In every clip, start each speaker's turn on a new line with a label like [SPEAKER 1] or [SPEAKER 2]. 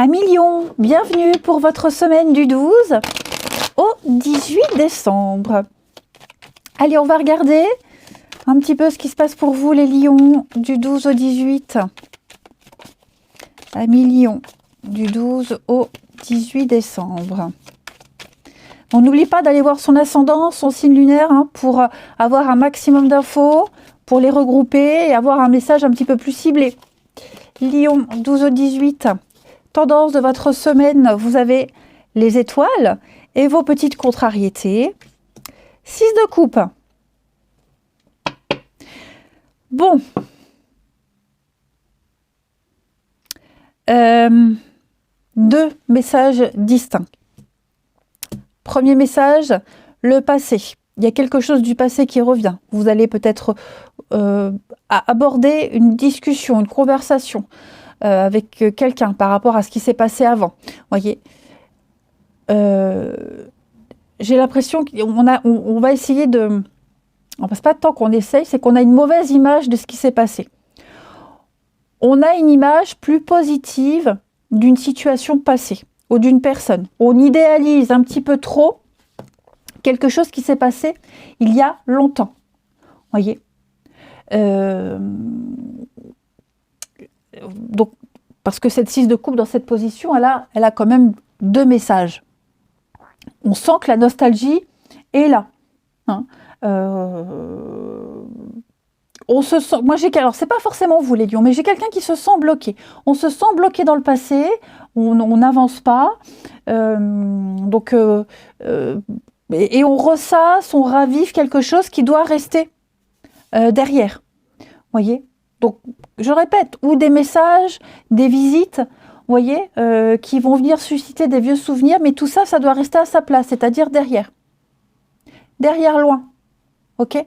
[SPEAKER 1] Amis Lion, bienvenue pour votre semaine du 12 au 18 décembre. Allez, on va regarder un petit peu ce qui se passe pour vous les lions du 12 au 18. Amis Lion, du 12 au 18 décembre. On n'oublie pas d'aller voir son ascendant, son signe lunaire, pour avoir un maximum d'infos, pour les regrouper et avoir un message un petit peu plus ciblé. Lion, 12 au 18. Tendance de votre semaine, vous avez les étoiles et vos petites contrariétés. 6 de coupe. Bon. Deux messages distincts. Premier message, le passé. Il y a quelque chose du passé qui revient. Vous allez peut-être aborder une discussion, une conversation avec quelqu'un par rapport à ce qui s'est passé avant. Voyez, j'ai l'impression qu'on va essayer de... On passe pas de temps qu'on essaye, c'est qu'on a une mauvaise image de ce qui s'est passé. On a une image plus positive d'une situation passée ou d'une personne. On idéalise un petit peu trop quelque chose qui s'est passé il y a longtemps. Voyez. Donc, parce que cette 6 de coupe dans cette position, elle a quand même deux messages. On sent que la nostalgie est là. On se sent, moi alors c'est pas forcément vous les lions, mais j'ai quelqu'un qui se sent bloqué. On se sent bloqué dans le passé, on n'avance pas, et on ressasse, on ravive quelque chose qui doit rester derrière. Voyez. Donc je répète, ou des messages, des visites, voyez, qui vont venir susciter des vieux souvenirs, mais tout ça, ça doit rester à sa place, c'est-à-dire derrière. Derrière, loin. Ok ?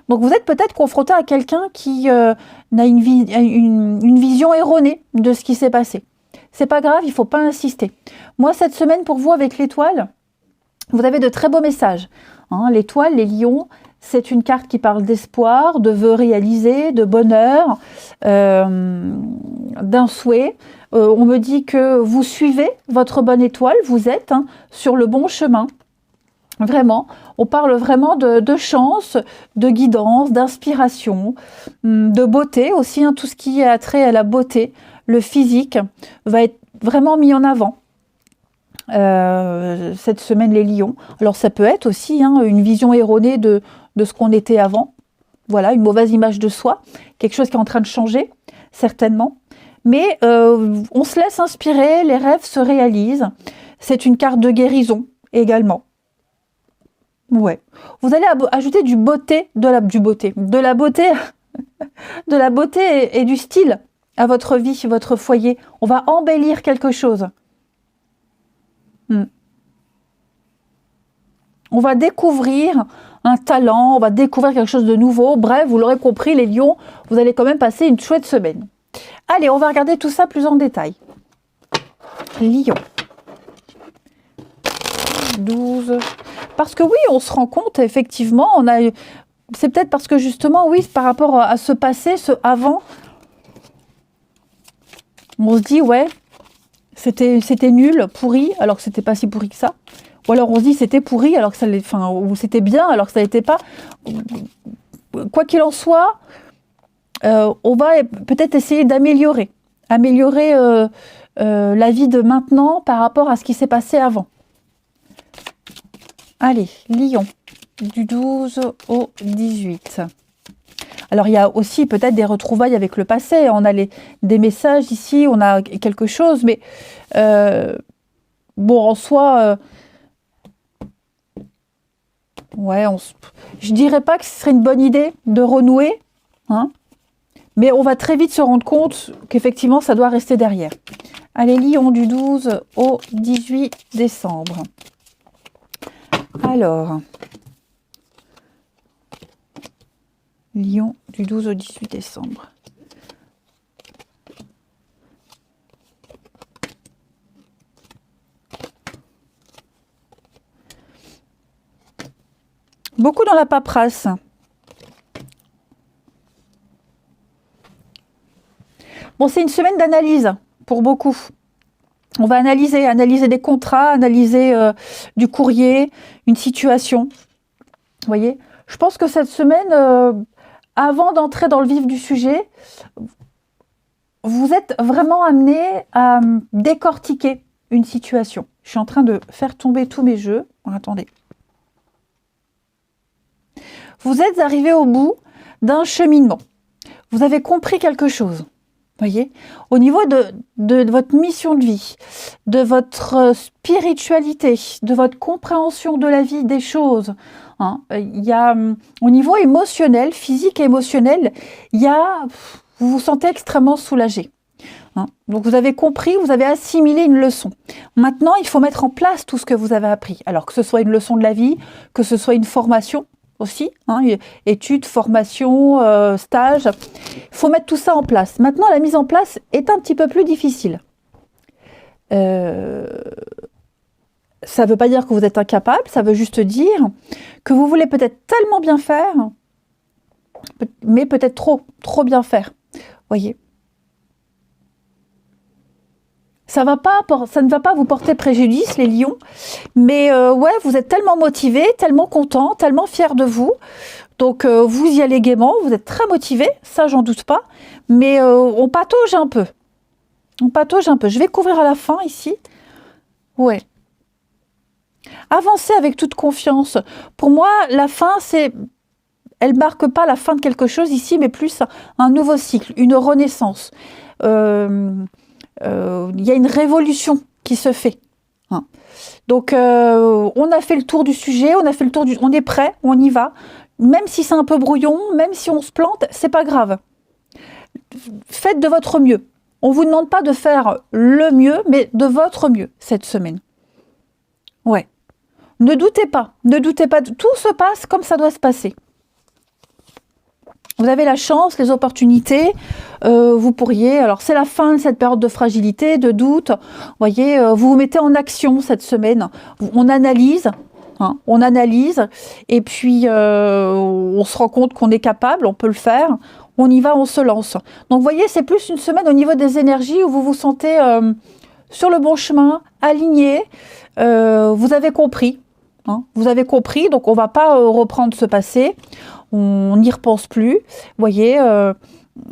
[SPEAKER 1] Donc vous êtes peut-être confronté à quelqu'un qui a une vision erronée de ce qui s'est passé. C'est pas grave, il ne faut pas insister. Moi, cette semaine, pour vous, avec l'étoile, vous avez de très beaux messages. L'étoile, les lions, c'est une carte qui parle d'espoir, de vœux réalisés, de bonheur, d'un souhait. On me dit que vous suivez votre bonne étoile, vous êtes sur le bon chemin. Vraiment, on parle vraiment de chance, de guidance, d'inspiration, de beauté aussi, tout ce qui a trait à la beauté, le physique va être vraiment mis en avant cette semaine les lions. Alors ça peut être aussi une vision erronée de ce qu'on était avant, voilà, une mauvaise image de soi, quelque chose qui est en train de changer, certainement, mais on se laisse inspirer, les rêves se réalisent, c'est une carte de guérison également. Ouais. Vous allez ajouter de la beauté et du style à votre vie, votre foyer. On va embellir quelque chose. On va découvrir un talent, on va découvrir quelque chose de nouveau. Bref, vous l'aurez compris, les lions, vous allez quand même passer une chouette semaine. Allez, on va regarder tout ça plus en détail. Lion. 12. Parce que oui, on se rend compte, effectivement, c'est peut-être parce que justement, oui, par rapport à ce passé, ce avant, on se dit, ouais, c'était nul, pourri, alors que c'était pas si pourri que ça. Ou alors on se dit, c'était pourri, alors que ça l'est, ou c'était bien, alors que ça l'était pas. Quoi qu'il en soit, on va peut-être essayer d'améliorer la vie de maintenant par rapport à ce qui s'est passé avant. Allez, Lion, du 12 au 18. Alors, il y a aussi peut-être des retrouvailles avec le passé. On a des messages ici, on a quelque chose, mais bon, en soi, ouais, je dirais pas que ce serait une bonne idée de renouer, mais on va très vite se rendre compte qu'effectivement, ça doit rester derrière. Allez, Lion, du 12 au 18 décembre. Alors, Lion du 12 au 18 décembre. Beaucoup dans la paperasse. Bon, c'est une semaine d'analyse pour beaucoup. On va analyser des contrats, analyser du courrier, une situation. Vous voyez, je pense que cette semaine, avant d'entrer dans le vif du sujet, vous êtes vraiment amené à décortiquer une situation. Je suis en train de faire tomber tous mes jeux. Attendez. Vous êtes arrivé au bout d'un cheminement. Vous avez compris quelque chose. Voyez, au niveau de votre mission de vie, de votre spiritualité, de votre compréhension de la vie, des choses, hein, il y a, au niveau émotionnel, physique et émotionnel, vous vous sentez extrêmement soulagé. Hein. Donc vous avez compris, vous avez assimilé une leçon. Maintenant, il faut mettre en place tout ce que vous avez appris. Alors que ce soit une leçon de la vie, que ce soit une formation, aussi, hein, études, formation, stage. Il faut mettre tout ça en place. Maintenant, la mise en place est un petit peu plus difficile. Ça ne veut pas dire que vous êtes incapable, ça veut juste dire que vous voulez peut-être tellement bien faire, mais peut-être trop bien faire. Voyez. Ça ne va pas vous porter préjudice, les lions, mais ouais, vous êtes tellement motivés, tellement contents, tellement fiers de vous. Donc, vous y allez gaiement, vous êtes très motivés, ça, j'en doute pas. Mais on patauge un peu. On patauge un peu. Je vais couvrir à la fin, ici. Ouais. Avancez avec toute confiance. Pour moi, la fin, elle marque pas la fin de quelque chose ici, mais plus un nouveau cycle, une renaissance. Il y a une révolution qui se fait. Hein. Donc, on a fait le tour du sujet, on est prêt, on y va. Même si c'est un peu brouillon, même si on se plante, c'est pas grave. Faites de votre mieux. On vous demande pas de faire le mieux, mais de votre mieux cette semaine. Ouais. Ne doutez pas, tout se passe comme ça doit se passer. Vous avez la chance, les opportunités, vous pourriez, alors c'est la fin de cette période de fragilité, de doute, vous voyez, vous vous mettez en action cette semaine, on analyse, et puis on se rend compte qu'on est capable, on peut le faire, on y va, on se lance. Donc vous voyez, c'est plus une semaine au niveau des énergies où vous vous sentez sur le bon chemin, aligné, vous avez compris. Vous avez compris, donc on ne va pas reprendre ce passé, on n'y repense plus. Vous voyez,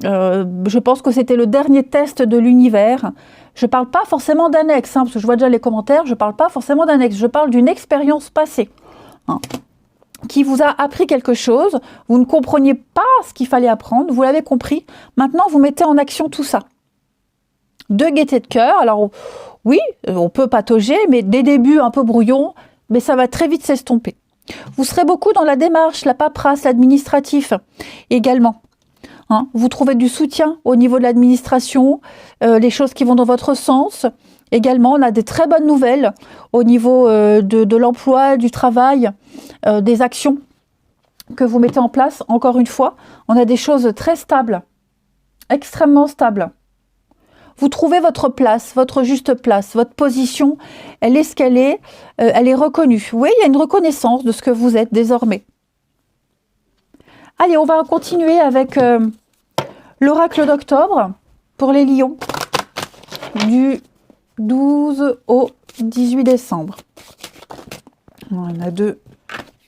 [SPEAKER 1] je pense que c'était le dernier test de l'univers. Je ne parle pas forcément d'annexe, parce que je vois déjà les commentaires, je ne parle pas forcément d'annexe, je parle d'une expérience passée, qui vous a appris quelque chose, vous ne compreniez pas ce qu'il fallait apprendre, vous l'avez compris, maintenant vous mettez en action tout ça. De gaieté de cœur, alors oui, on peut patauger, mais des débuts un peu brouillons, mais ça va très vite s'estomper. Vous serez beaucoup dans la démarche, la paperasse, l'administratif également. Vous trouvez du soutien au niveau de l'administration, les choses qui vont dans votre sens. Également, on a des très bonnes nouvelles au niveau de l'emploi, du travail, des actions que vous mettez en place. Encore une fois, on a des choses très stables, extrêmement stables. Vous trouvez votre place, votre juste place, votre position, elle est ce qu'elle est reconnue. Oui, il y a une reconnaissance de ce que vous êtes désormais. Allez, on va continuer avec l'oracle d'octobre pour les lions du 12 au 18 décembre. On en a deux,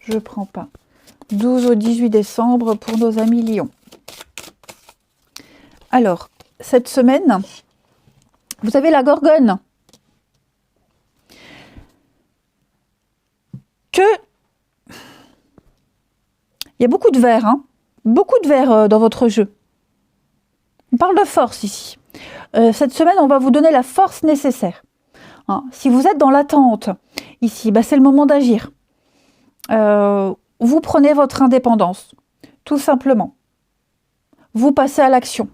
[SPEAKER 1] je ne prends pas. 12 au 18 décembre pour nos amis lions. Alors, cette semaine, vous avez la Gorgone. Il y a beaucoup de vert, beaucoup de vert dans votre jeu. On parle de force ici. Cette semaine, on va vous donner la force nécessaire. Si vous êtes dans l'attente, ici, c'est le moment d'agir. Vous prenez votre indépendance, tout simplement. Vous passez à l'action.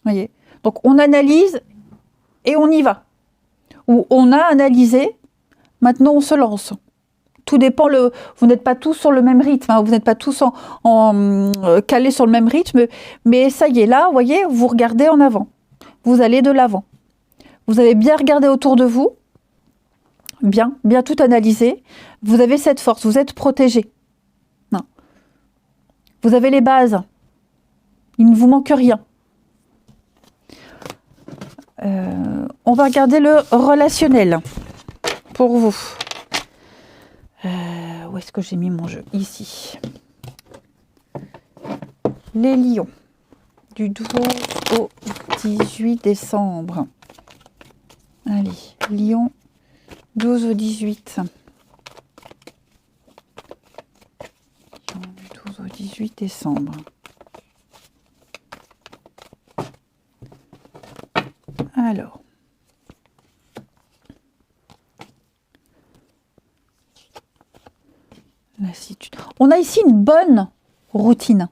[SPEAKER 1] Voyez. Donc, on analyse et on y va. Ou on a analysé, maintenant on se lance. Tout dépend, vous n'êtes pas tous sur le même rythme, vous n'êtes pas tous calés sur le même rythme, mais ça y est, là, vous voyez, vous regardez en avant. Vous allez de l'avant. Vous avez bien regardé autour de vous, bien tout analysé. Vous avez cette force, vous êtes protégé. Non. Vous avez les bases. Il ne vous manque rien. On va regarder le relationnel pour vous. Où est-ce que j'ai mis mon jeu? Ici. Les lions. Du 12 au 18 décembre. Allez, lion, 12 au 18. Lion, 12 au 18 décembre. Alors. Lassitude. On a ici une bonne routine.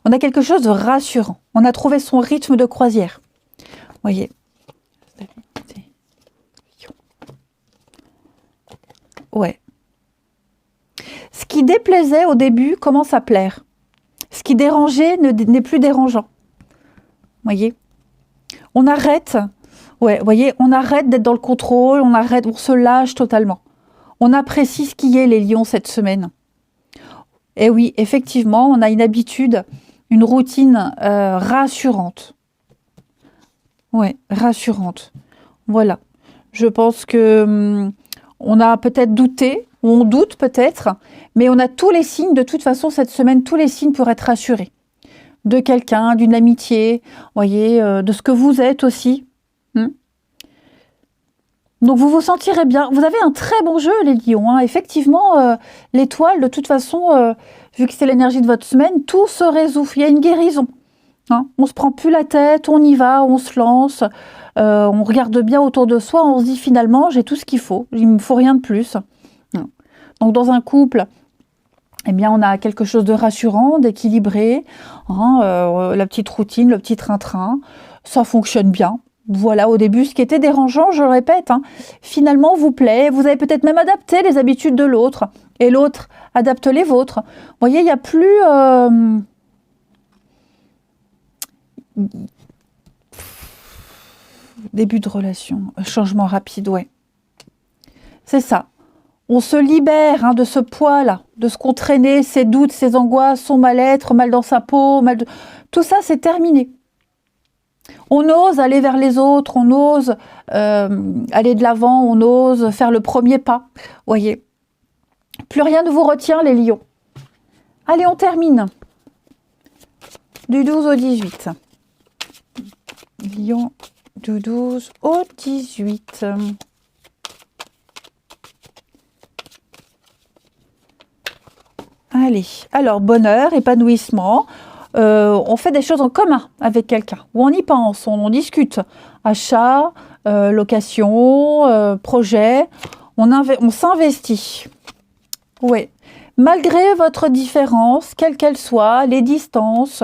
[SPEAKER 1] On a quelque chose de rassurant. On a trouvé son rythme de croisière. Voyez. Ouais. Ce qui déplaisait au début commence à plaire. Ce qui dérangeait n'est plus dérangeant. Voyez. On arrête. Ouais, voyez, on arrête d'être dans le contrôle. On se lâche totalement. On apprécie ce qui est, les lions, cette semaine. Et oui, effectivement, on a une habitude, une routine rassurante. Ouais, rassurante. Voilà. Je pense que on a peut-être douté, ou on doute peut-être, mais on a tous les signes, de toute façon, cette semaine, tous les signes pour être rassurés. De quelqu'un, d'une amitié, voyez, de ce que vous êtes aussi. Donc vous vous sentirez bien. Vous avez un très bon jeu, les lions. Hein. Effectivement, l'étoile, de toute façon, vu que c'est l'énergie de votre semaine, tout se résout. Il y a une guérison. Hein. On ne se prend plus la tête, on y va, on se lance. On regarde bien autour de soi, on se dit finalement, j'ai tout ce qu'il faut. Il ne me faut rien de plus. Donc dans un couple, eh bien, on a quelque chose de rassurant, d'équilibré. Hein, la petite routine, le petit train-train, ça fonctionne bien. Voilà, au début, ce qui était dérangeant, je le répète, hein, finalement vous plaît. Vous avez peut-être même adapté les habitudes de l'autre. Et l'autre adapte les vôtres. Vous voyez, il n'y a plus... Début de relation, changement rapide, ouais. C'est ça. On se libère de ce poids-là, de ce qu'on traînait, ses doutes, ses angoisses, son mal-être, mal dans sa peau, tout ça, c'est terminé. On ose aller vers les autres, on ose aller de l'avant, on ose faire le premier pas. Voyez, plus rien ne vous retient, les lions. Allez, on termine. Du 12 au 18. Lion, du 12 au 18. Allez, alors bonheur, épanouissement. On fait des choses en commun avec quelqu'un, ou on y pense, on discute. Achat, location, projet, on s'investit. Oui. Malgré votre différence, quelle qu'elle soit, les distances,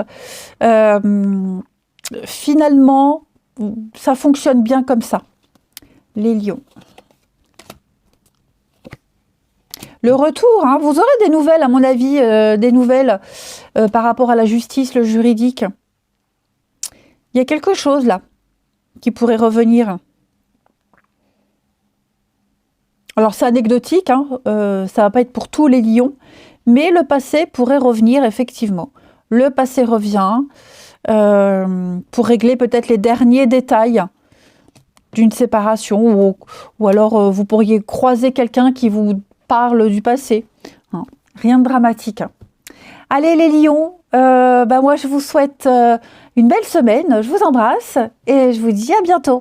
[SPEAKER 1] finalement, ça fonctionne bien comme ça. Les lions. Le retour, hein, vous aurez des nouvelles, à mon avis, des nouvelles par rapport à la justice, le juridique. Il y a quelque chose là qui pourrait revenir. Alors c'est anecdotique, hein, ça va pas être pour tous les lions, mais le passé pourrait revenir effectivement. Le passé revient pour régler peut-être les derniers détails d'une séparation, ou alors vous pourriez croiser quelqu'un qui vous parle du passé. Hein, rien de dramatique. Allez les lions, moi je vous souhaite une belle semaine, je vous embrasse et je vous dis à bientôt.